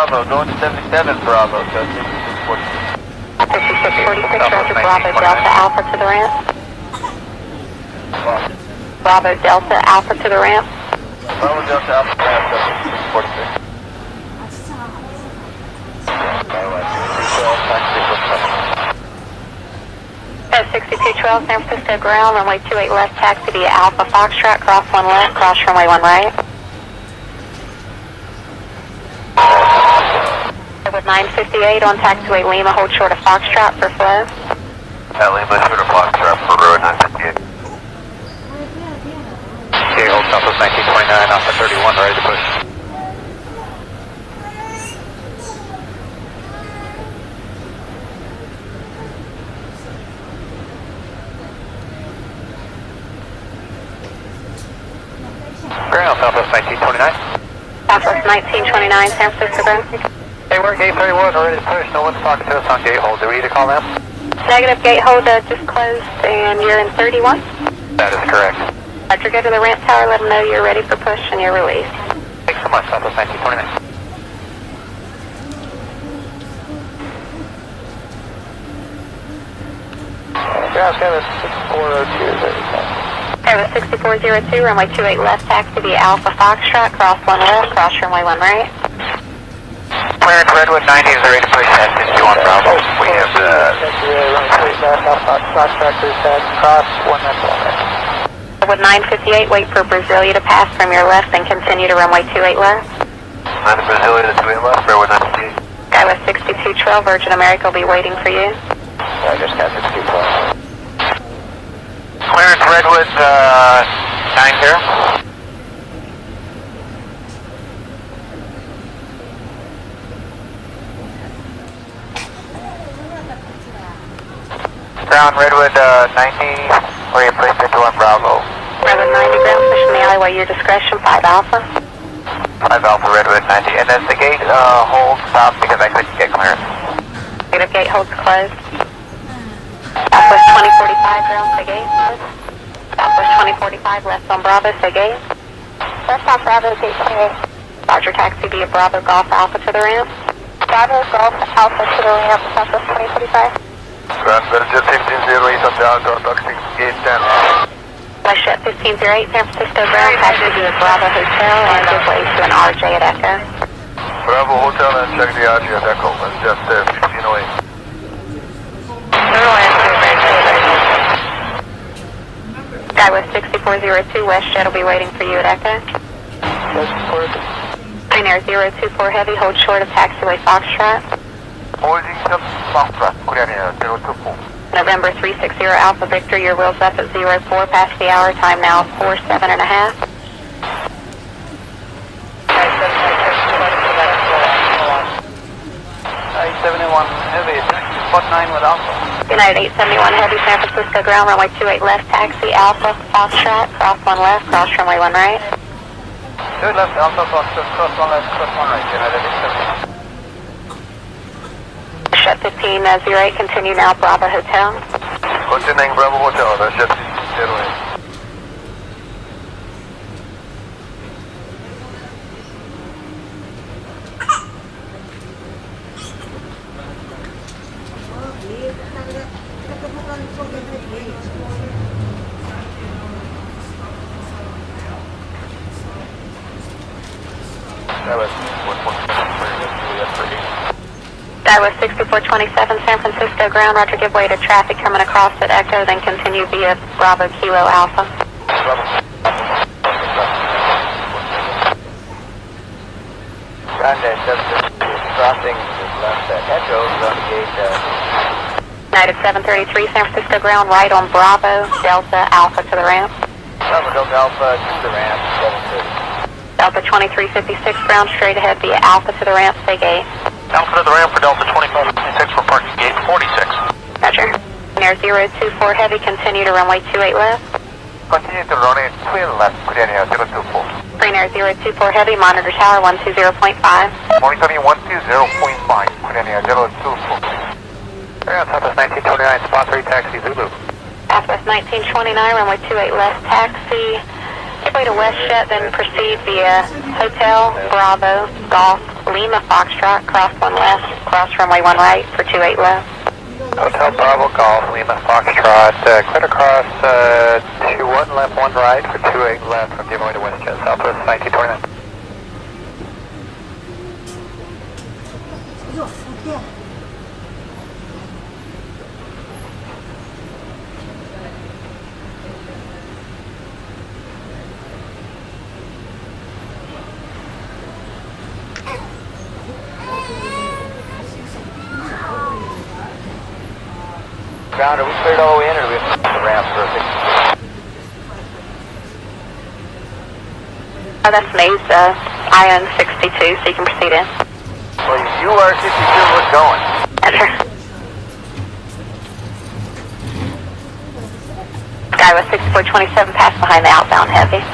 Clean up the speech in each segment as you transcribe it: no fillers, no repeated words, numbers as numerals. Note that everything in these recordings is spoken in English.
Bravo, going to 77 Bravo, so 5646, Roger, Bravo, Delta, Alpha to the ramp. Bravo, Delta, Alpha to the ramp. Bravo, Delta, Alpha to the ramp, 46. 6212, San Francisco ground, runway 28 left, taxi via Alpha Foxtrot, cross 1 left, cross runway 1 right. With 958 on taxiway Lima, hold short of Foxtrot for flow. Lima, short of Foxtrot for road 958. Okay, hold Southwest 1929, Alpha 31, ready to push. Ground, Southwest 1929. Southwest 1929, San Francisco ground. Hey, we're gate 31, ready to push. No one's talking to us on gate hold. Do we need to call them? Negative, gate hold just closed and you're in 31. That is correct. Roger, go to the ramp tower, let them know you're ready for push and you're released. Thanks so much, Southwest 1929. Ground, Canvas 6402 is ready. Canvas 6402, runway 28 left, taxi via Alpha Foxtrot, cross 1 left, cross runway 1 right. Clearance Redwood 90 is ready to push at 51 Bravo. We have cross 1 left. With 958, wait for Brasilia to pass from your left and continue to runway 28 left. 9 to Brasilia to 28 left, Redwood 958. Skywest 6212, Virgin America will be waiting for you. I just got 6212. Clearance Redwood 90. Ground Redwood 90, where you placed 51 Bravo. Redwood 90, ground, pushing the alleyway, your discretion, 5 Alpha. 5 Alpha Redwood 90, and then the gate hold stopped because I couldn't get clearance. Negative, gate holds closed. Southwest 2045, ground, say gate. Southwest 2045, left on Bravo, say gate. Left on Bravo, gate 28. Roger, taxi via Bravo, Golf, Alpha to the ramp. Bravo, Golf, Alpha to the ramp, Southwest 2045. Ground Belgium 1508 on the outdoor boxing gate 10. WestJet 1508, San Francisco ground, taxi via Bravo Hotel and give way to an RJ at Echo. Bravo Hotel and check the RG at Echo, WestJet 1508. Skywest 6402, WestJet will be waiting for you at Echo. Green Air 024 Heavy, hold short of taxiway Foxtrot. Holding up Foxtrot, Green Air 024. November 360 Alpha Victor, your wheels up at 04 past the hour, time now 47.5. I-71 Heavy, spot 9 with Alpha. United 871 Heavy, San Francisco ground, runway 28 left, taxi Alpha Foxtrot, cross 1 left, cross runway 1 right. 2 left, Alpha Foxtrot, cross 1 left, cross 1 right, United 871. Shut 1508, continue now, Bravo Hotel. Continuing Bravo Hotel, that's just 1508. That was 6427 San Francisco ground, roger, give way to traffic coming across at Echo, then continue via Bravo Kilo Alpha. Crossing left at Echo on gate. United 733 San Francisco ground, right on Bravo, Delta Alpha to the ramp. Bravo Delta Alpha to the ramp, 730. Delta 2356 ground, straight ahead via Alpha to the ramp, say gate. Alpha to the ramp for Delta 2556 for parking gate 46. Roger. Air 024 Heavy, continue to runway 28 left. Continue to runway 28 left, Green Air 024. Green Air 024 Heavy, monitor tower 120.5. Monitoring 120.5, Green Air 024. Air Southwest 1929, spot 3 taxi Zulu. Southwest 1929, runway 28 left, taxi. Give way to WestJet, then proceed via Hotel, Bravo, Golf, Lima Foxtrot, cross 1 left, cross runway 1 right for 28 left. Hotel Bravo Golf, Lima Foxtrot, clear across 21 left, 1 right for 28 left from Demoy to WestJet, Southwest 1929. Ground, are we cleared all the way in, or do we have to the ramp for a big... Oh, that's me, IN 62, so you can proceed in. Well, you are 62, we're going. Enter. Skywest 6427, pass behind the outbound heavy.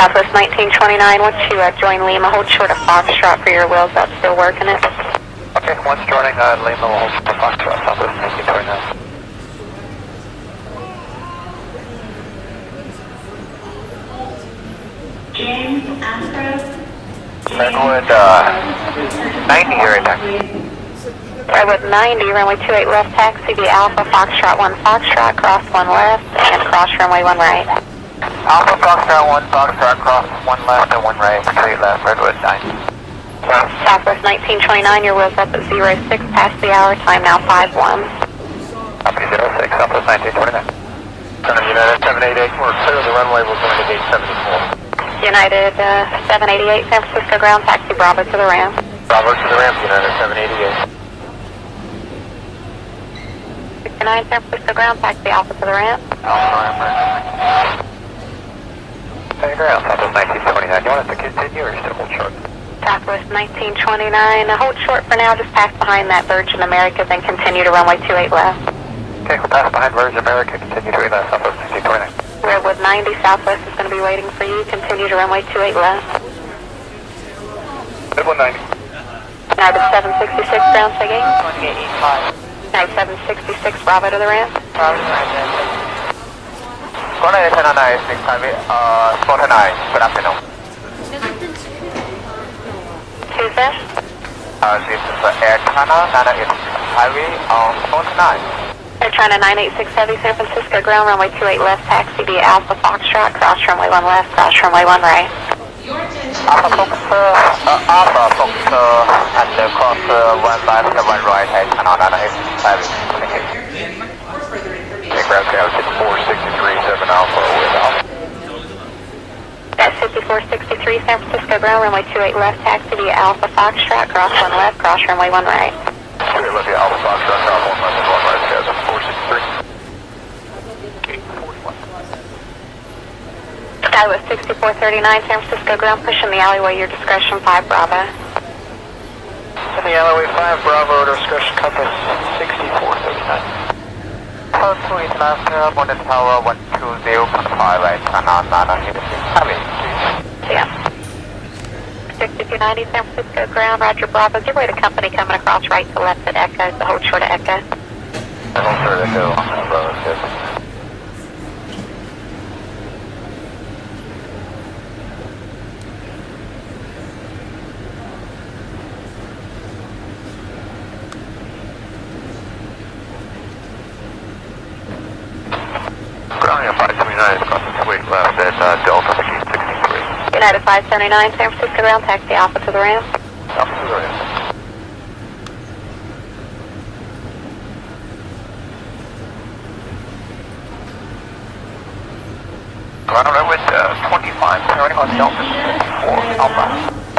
Southwest 1929, once you join Lima, hold short of Foxtrot for your wheels up, still working it. Okay, once joining Lima, we'll hold the Foxtrot, Southwest 1929. James Astro. Redwood 90 right there. Redwood 90, runway 28 left, taxi via Alpha, Foxtrot 1 Foxtrot, cross 1 left, and cross runway 1 right. Alpha Foxtrot 1 Foxtrot, cross 1 left and 1 right, 3 left, Redwood 9. Southwest 1929, your wheels up at 06, past the hour, time now 5-1. Copy 06, Southwest 1929. United 788, we're clear of the runway, we're going to gate 74. United 788, San Francisco ground, taxi Bravo to the ramp. Bravo to the ramp, United 788. 69, San Francisco ground, taxi Alpha to the ramp. Alpha ramp, right. Hey, ground, Southwest 1929, you want us to continue or still hold short? Southwest 1929, hold short for now, just pass behind that Virgin America, then continue to runway 28 left. Okay, we'll pass behind Virgin America, continue to 8 left, Southwest 1929. Redwood 90, Southwest is going to be waiting for you, continue to runway 28 left. Redwood 90. United 766 ground, say gate. United 766, Bravo to the ramp. Bravo to the ramp, Internacional 658, 49, good afternoon. Who's this? This is Internacional, Nana is highway on 49. They're trying to 986 Heavy, San Francisco ground, runway 28 left, taxi via Alpha Foxtrot, cross runway 1 left, cross runway 1 right. Alpha Fox, and cross 1 left and 1 right, Internacional, Nana is highway. Okay, ground channel 5463, 7 Alpha with Alpha. That's 5463 San Francisco ground, runway 28 left, taxi via Alpha Foxtrot, cross 1 left, cross runway 1 right. Okay, look at Alpha Foxtrot, cross 1 left and 1 right, 463. Skywest 6439 San Francisco ground, pushing the alleyway, your discretion 5 Bravo. In the alleyway 5 Bravo, discretion compass 6439. Close to International, Morning Tower 120.5, right, Nana, heavy. Yeah. 6290 San Francisco ground, Roger Bravo, your way to company coming across right to left at Echo, so hold short of Echo. Hold short of Echo, Bravo, good. Ground 579 crossing 28 left at Delta 63. United 579 San Francisco ground, taxi Alpha to the ramp. Alpha to the ramp. Ground with 25, turning on Delta 54, Alpha.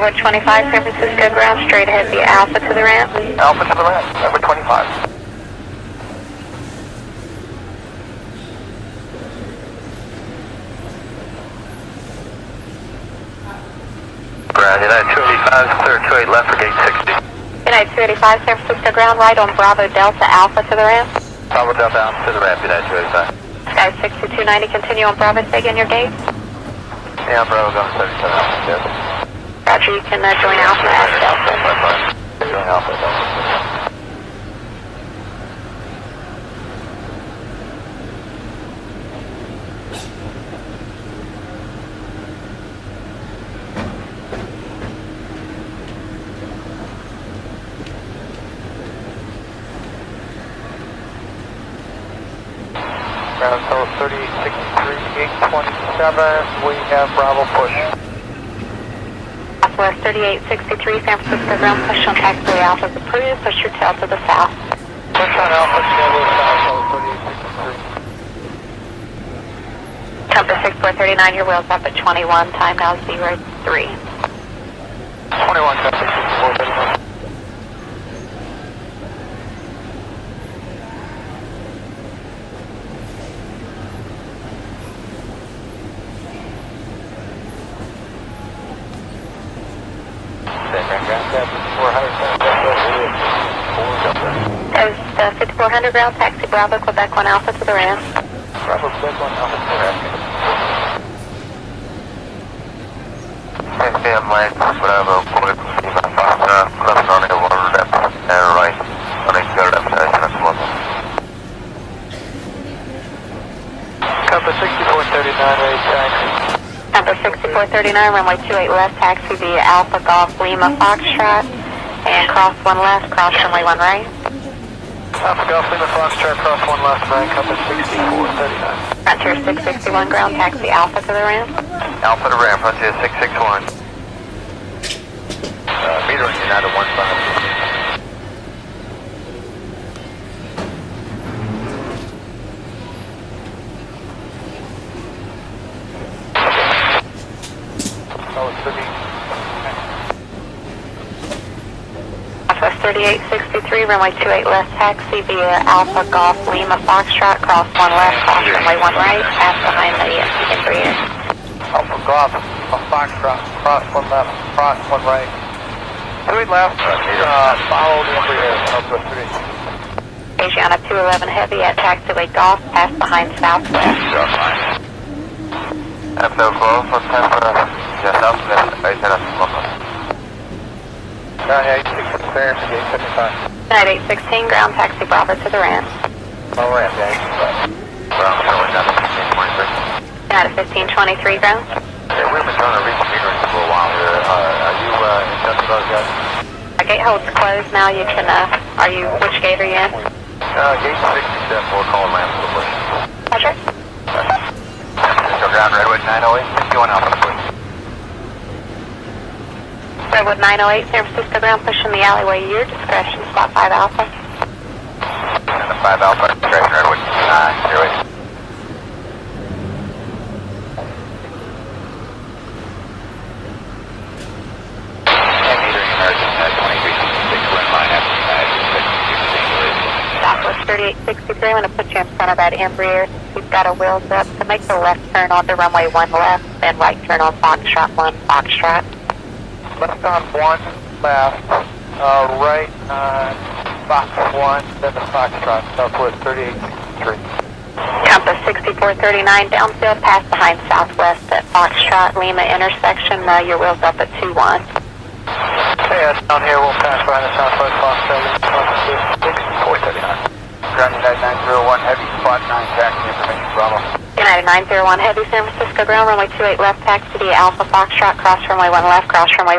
Redwood 25 San Francisco ground, straight ahead via Alpha to the ramp. Alpha to the ramp, Redwood 25. Ground, United 285, clear 28 left for gate 60. United 285 San Francisco ground, right on Bravo Delta Alpha to the ramp. Bravo Delta Alpha to the ramp, United 285. Guys, 6290, continue on Bravo, stay in your gate. Yeah, Bravo going 77. Yes. Roger, you can join Alpha at Delta. Join Alpha at Delta. Ground total 3863, 827, we have Bravo push. Southwest 3863, San Francisco ground push on taxiway Alpha is approved, push your tail to the south. Push on Alpha, Kilo South, total 3863. Compass 6439, your wheels up at 21, time now 03. 21, Compass 6439. There's 5400 ground taxi Bravo, Quebec 1 Alpha to the ramp. Bravo, Quebec 1 Alpha to the ramp. SFO line, Bravo, Quebec 1 Alpha, left running 1 left, and right, running 0 left, Compass 6439, right taxi. Compass 6439, runway 28 left, taxi via Alpha Golf Lima Foxtrot, and cross 1 left, cross runway 1 right. Alpha Golf Lima Foxtrot, cross 1 left, right, Compass 6439. Frontier 661 ground, taxi Alpha to the ramp. Alpha to ramp, Frontier 661. Metering United 15. Southwest 3863, runway 28 left, taxi via Alpha Golf Lima Foxtrot, cross 1 left, cross runway 1 right, pass behind the Embraer. Alpha Golf, Foxtrot, cross 1 left, cross 1 right. 28 left, follow the Embraer, Southwest 38. Asiana 211 heavy at taxiway Golf, pass behind Southwest. SFO close, for Tampa, yes, Southwest, Internacional. 9866 there, 875. United 816, ground taxi Bravo to the ramp. Low ramp, yeah. Ground, showing down to 1523. United 1523, ground. Yeah, we've been trying to reach metering for a while here. Are you in touch with those guys? Our gate hold's closed now, you can, which gate are you in? Gate 67, we're calling ramp for the push. Roger. Go ground, Redwood 908, 61 Alpha, push. Redwood 908, San Francisco ground, pushing the alleyway, your discretion, spot 5 Alpha. And the 5 Alpha, discretion, Redwood 908. Southwest 3863, I'm going to put you in front of that Embraer. We've got our wheels up. So make the left turn onto runway 1 left, then right turn on Foxtrot 1, Foxtrot. Left on 1 left, right on Fox 1, then the Foxtrot, Southwest 3863. Compass 6439, downfield, pass behind Southwest at Foxtrot Lima intersection. Your wheels up at 21. Okay, down here we'll pass behind the Southwest Foxtrot, Lima 6439. Ground United 901, heavy, spot 9, taxi information, Bravo. United 901 heavy, San Francisco ground, runway 28 left, taxi to Alpha Foxtrot, cross runway 1 left, cross runway